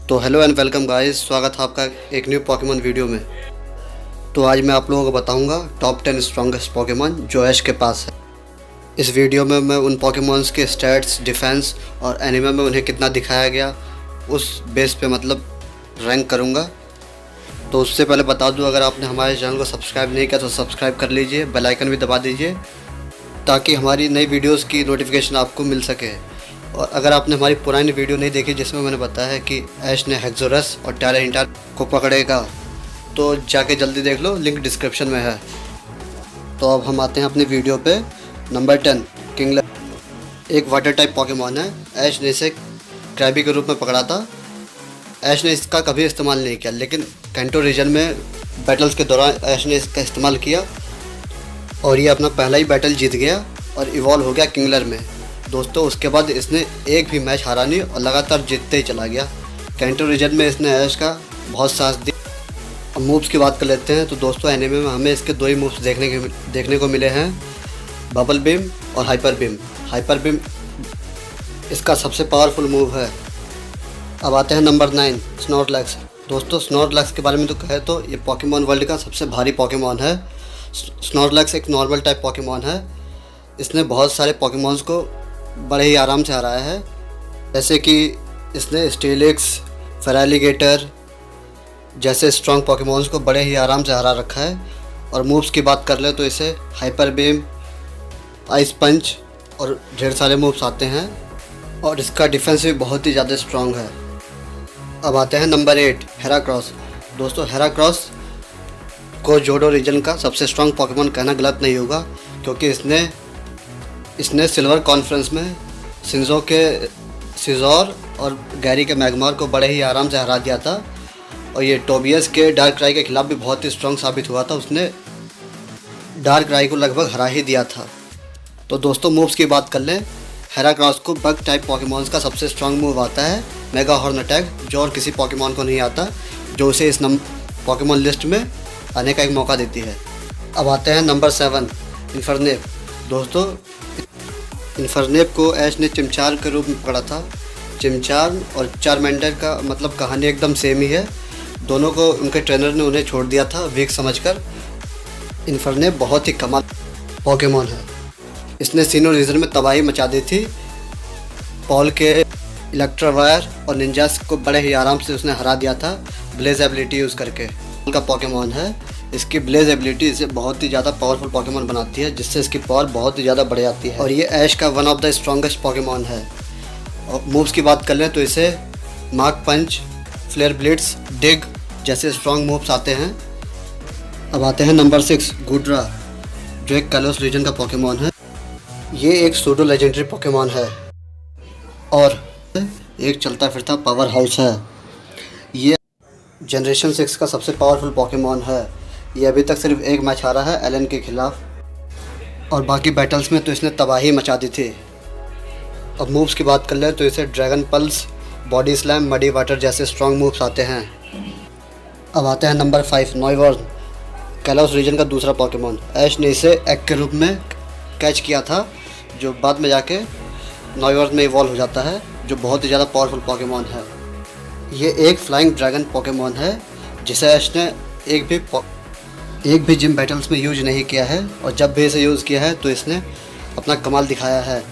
तो hello and welcome guys, स्वागत है आपका एक न्यू पॉकेमॉन वीडियो में। तो आज मैं आप लोगों को बताऊंगा टॉप 10 स्ट्रॉन्गेस्ट पॉकेमॉन जो ऐश के पास है। इस वीडियो में मैं उन पॉकेमॉन्स के स्टैट्स, डिफेंस और एनिमे में उन्हें कितना दिखाया गया उस बेस पे मतलब रैंक करूंगा। तो उससे पहले बता दूं, अगर आपने हमारे चैनल को सब्सक्राइब नहीं किया तो सब्सक्राइब कर लीजिए, बेल आइकन भी दबा दीजिए ताकि हमारी नई वीडियोज़ की नोटिफिकेशन आपको मिल सके। और अगर आपने हमारी पुरानी वीडियो नहीं देखी जिसमें मैंने बताया है कि ऐश ने हेक्सोरस और टैराहिंटार को पकड़ेगा, तो जाके जल्दी देख लो, लिंक डिस्क्रिप्शन में है। तो अब हम आते हैं अपनी वीडियो पे। नंबर 10 किंगलर, एक वाटर टाइप पॉकेमॉन है। ऐश ने इसे क्रैबी के रूप में पकड़ा था। ऐश ने इसका कभी इस्तेमाल नहीं किया, लेकिन कैंटो रीजन में बैटल्स के दौरान ऐश ने इसका इस्तेमाल किया और ये अपना पहला ही बैटल जीत गया और इवॉल्व हो गया किंगलर में। दोस्तों, उसके बाद इसने एक भी मैच हारा नहीं और लगातार जीतते ही चला गया। कैंटो रीजन में इसने ऐश का बहुत साथ दिया। अब मूव्स की बात कर लेते हैं। तो दोस्तों, एनिमे में हमें इसके दो ही मूव्स देखने को मिले हैं, बबल बीम और हाइपर बीम। हाइपर बीम इसका सबसे पावरफुल मूव है। अब आते हैं नंबर 9 स्नोरलैक्स। दोस्तों, स्नोरलैक्स के बारे में तो कहे तो ये पॉकेमॉन वर्ल्ड का सबसे भारी पॉकेमॉन है। स्नोरलैक्स एक नॉर्मल टाइप पॉकेमॉन है। इसने बहुत सारे पॉकेमॉन्स को बड़े ही आराम से हराया है, जैसे कि इसने स्टेलिक्स, फेरालिगेटर जैसे स्ट्रॉन्ग पॉकेमॉन्स को बड़े ही आराम से हरा रखा है। और मूव्स की बात कर ले तो इसे हाइपर बीम, आइस पंच और ढेर सारे मूव्स आते हैं और इसका डिफेंस भी बहुत ही ज़्यादा स्ट्रॉन्ग है। अब आते हैं नंबर 8 हेराक्रॉस। दोस्तों, हेराक्रॉस को जोडो रीजन का सबसे स्ट्रॉन्ग पॉकेमॉन कहना गलत नहीं होगा, क्योंकि इसने सिल्वर कॉन्फ्रेंस में सिंजो के सीजोर और गैरी के मैग्मार को बड़े ही आराम से हरा दिया था। और ये टोबियस के डार्क राई के खिलाफ भी बहुत ही स्ट्रॉन्ग साबित हुआ था। उसने डार्क राई को लगभग हरा ही दिया था। तो दोस्तों, मूव्स की बात कर लें। हेराक्रॉस को बग टाइप पॉकेमॉन्स का सबसे स्ट्रॉन्ग मूव आता है मेगा हॉर्न अटैक, जो और किसी पॉकेमॉन को नहीं आता, जो उसे इस पॉकेमॉन लिस्ट में आने का एक मौका देती है। अब आते हैं नंबर 7 इन्फर्नेप। दोस्तों, इन्फर्नेप को ऐश ने चिमचार के रूप में पकड़ा था। चिमचार और चारमेंडर का मतलब कहानी एकदम सेम ही है। दोनों को उनके ट्रेनर ने उन्हें छोड़ दिया था वीक समझकर। इन्फर्नेप बहुत ही कमाल पॉकेमॉन है। इसने सीनो रीजन में तबाही मचा दी थी। पॉल के इलेक्ट्रोवायर और निंजास को बड़े ही आराम से उसने हरा दिया था ब्लेज एबिलिटी यूज़ करके। पॉल का पॉकेमॉन है। इसकी ब्लेज एबिलिटी इसे बहुत ही ज़्यादा पावरफुल पॉकेमॉन बनाती है, जिससे इसकी पावर बहुत ही ज़्यादा बढ़ जाती है। और ये ऐश का one of the strongest Pokémon है। और मूव्स की बात कर लें तो इसे मार्क पंच, फ्लेयर ब्लिट्स, डिग जैसे स्ट्रॉन्ग मूव्स आते हैं। अब आते हैं नंबर 6 गुड्रा, जो एक कैलोस रीजन का पॉकेमॉन है। ये एक सूडो लेजेंडरी पॉकेमॉन है और एक चलता फिरता पावर हाउस है। ये जनरेशन 6 का सबसे पावरफुल पॉकेमॉन है। ये अभी तक सिर्फ एक मैच हारा है एलन के खिलाफ, और बाकी बैटल्स में तो इसने तबाही मचा दी थी। अब मूव्स की बात कर ले तो इसे dragon pulse, body slam, muddy water जैसे स्ट्रॉन्ग मूव्स आते हैं। अब आते हैं नंबर 5 नॉयवर्न, कैलोस रीजन का दूसरा पॉकेमॉन। ऐश ने इसे एग के रूप में कैच किया था, जो बाद में जाके नॉयवर्न में इवॉल्व हो जाता है, जो बहुत ही ज़्यादा पावरफुल पॉकेमॉन है। ये एक फ्लाइंग ड्रैगन पॉकेमॉन है जिसे ऐश ने एक भी जिम बैटल्स में यूज नहीं किया है, और जब भी इसे यूज़ किया है तो इसने अपना कमाल दिखाया है।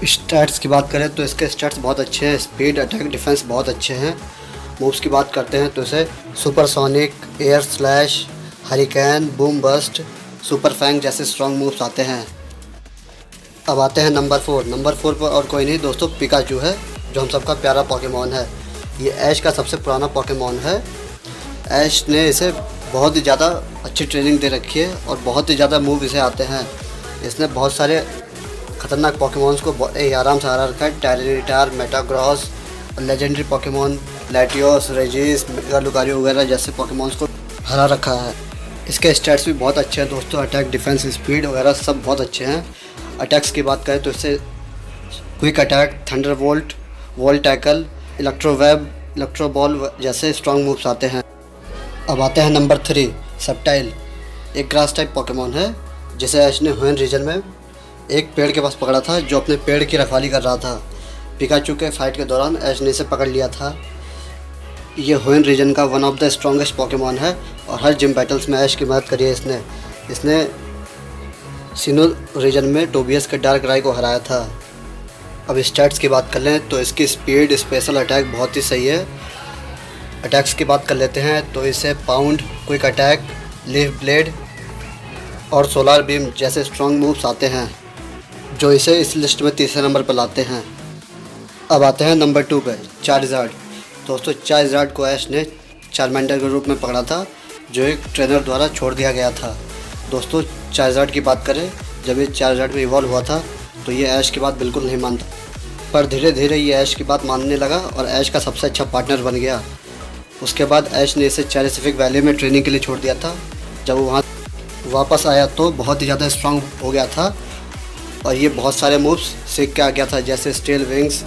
स्टैट्स की बात करें तो इसके स्टैट्स बहुत अच्छे हैं। स्पीड, अटैक, डिफेंस बहुत अच्छे हैं। मूव्स की बात करते हैं तो इसे supersonic, air slash, hurricane, boom bust, super fang जैसे स्ट्रॉन्ग मूव्स आते हैं। अब आते हैं नंबर 4। नंबर 4 पर और कोई नहीं दोस्तों, पिकाचू है, जो हम सबका प्यारा पॉकेमॉन है। ये ऐश का सबसे पुराना पॉकेमॉन है। ऐश ने इसे बहुत ही ज़्यादा अच्छी ट्रेनिंग दे रखी है और बहुत ही ज़्यादा मूव इसे आते हैं। इसने बहुत सारे खतरनाक पॉकेमॉन्स को आराम से हरा रखा है। टायरेनिटार, मेटाग्रॉस और लेजेंडरी पॉकेमॉन लैटियोस, रेजिस, लुकारियो वगैरह जैसे पॉकेमॉन्स को हरा रखा है। इसके स्टैट्स भी बहुत अच्छे हैं दोस्तों। अटैक, डिफेंस, स्पीड वगैरह सब बहुत अच्छे हैं। अटैक्स की बात करें तो इससे quick attack, thunderbolt, volt tackle, electroweb, electro ball जैसे स्ट्रॉन्ग मूव्स आते हैं। अब आते हैं नंबर 3 सेप्टाइल, एक ग्रास टाइप पॉकेमॉन है जिसे ऐश ने ह्वेन रीजन में एक पेड़ के पास पकड़ा था, जो अपने पेड़ की रखवाली कर रहा था। पिकाचू के फाइट के दौरान ऐश ने इसे पकड़ लिया था। ये होइन रीजन का one of the strongest Pokemon है और हर जिम बैटल्स में ऐश की मदद करी है इसने सिनो रीजन में टोबियस के डार्क राय को हराया था। अब स्टैट्स की बात कर लें तो इसकी स्पीड, स्पेशल अटैक बहुत ही सही है। अटैक्स की बात कर लेते हैं तो इसे pound, quick attack, leaf blade और सोलार बीम जैसे स्ट्रॉन्ग मूव्स आते हैं जो इसे इस लिस्ट में तीसरे नंबर पर लाते हैं। अब आते हैं नंबर 2 पे, चार्जर्ड। दोस्तों चार्जर्ड को ऐश ने चार्मेंडर के रूप में पकड़ा था जो एक ट्रेनर द्वारा छोड़ दिया गया था। दोस्तों चार्जर्ड की बात करें, जब ये चार्जर्ड में इवॉल्व हुआ था तो ये ऐश की बात बिल्कुल नहीं मानता, पर धीरे धीरे ये ऐश की बात मानने लगा और ऐश का सबसे अच्छा पार्टनर बन गया। उसके बाद ऐश ने इसे चेरिसिफिक वैली में ट्रेनिंग के लिए छोड़ दिया था। जब वो वहाँ वापस आया तो बहुत ही ज़्यादा स्ट्रांग हो गया था और ये बहुत सारे मूव्स सीख के आ गया था, जैसे stale wings,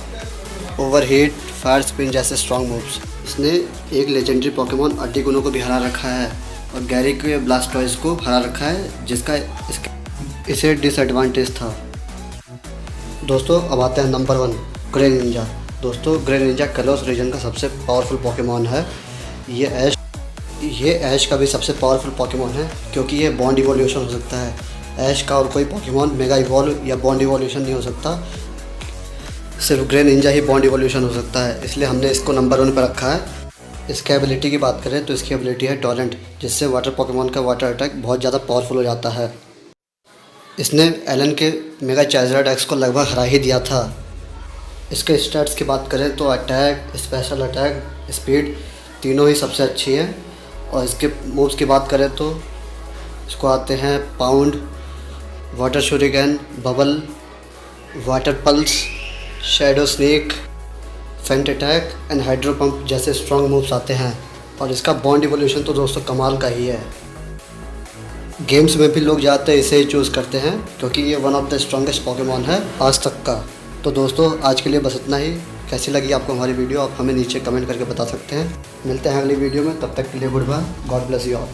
overheat, fire spin जैसे स्ट्रॉन्ग मूव्स। इसने एक लेजेंडरी पोकेमॉन अर्टिकुनो को भी हरा रखा है और गैरी के ब्लास्टॉइस को हरा रखा है, जिसका इसे डिसएडवांटेज था। दोस्तों अब आते हैं नंबर 1, ग्रेनिंजा। दोस्तों ग्रेनिंजा कलोस रीजन का सबसे पावरफुल पोकेमॉन है। ये ऐश का भी सबसे पावरफुल पोकेमॉन है क्योंकि ये बॉन्ड इवोल्यूशन हो सकता है। ऐश का और कोई पोकेमॉन मेगा इवॉल्व या बॉन्ड इवोल्यूशन नहीं हो सकता, सिर्फ ग्रेनिंजा ही बॉन्ड इवोल्यूशन हो सकता है, इसलिए हमने इसको नंबर 1 पर रखा है। इसकी एबिलिटी की बात करें तो इसकी एबिलिटी है टॉरेंट, जिससे वाटर पोकेमॉन का वाटर अटैक बहुत ज़्यादा पावरफुल हो जाता है। इसने एलन के मेगा चार्जर्ड एक्स को लगभग हरा ही दिया था। इसके स्टैट्स की बात करें तो अटैक, स्पेशल अटैक, स्पीड तीनों ही सबसे अच्छी है। और इसके मूव्स की बात करें तो इसको आते हैं pound, water shuriken, bubble, water pulse, shadow sneak, feint attack and hydro pump जैसे स्ट्रॉन्ग मूव्स आते हैं। और इसका बॉन्ड इवोल्यूशन तो दोस्तों कमाल का ही है। गेम्स में भी लोग ज़्यादातर इसे ही चूज़ करते हैं क्योंकि ये one of the strongest Pokemon है आज तक का। तो दोस्तों आज के लिए बस इतना ही। कैसी लगी आपको हमारी वीडियो आप हमें नीचे कमेंट करके बता सकते हैं। मिलते हैं अगली वीडियो में, तब तक के लिए goodbye, God bless you all.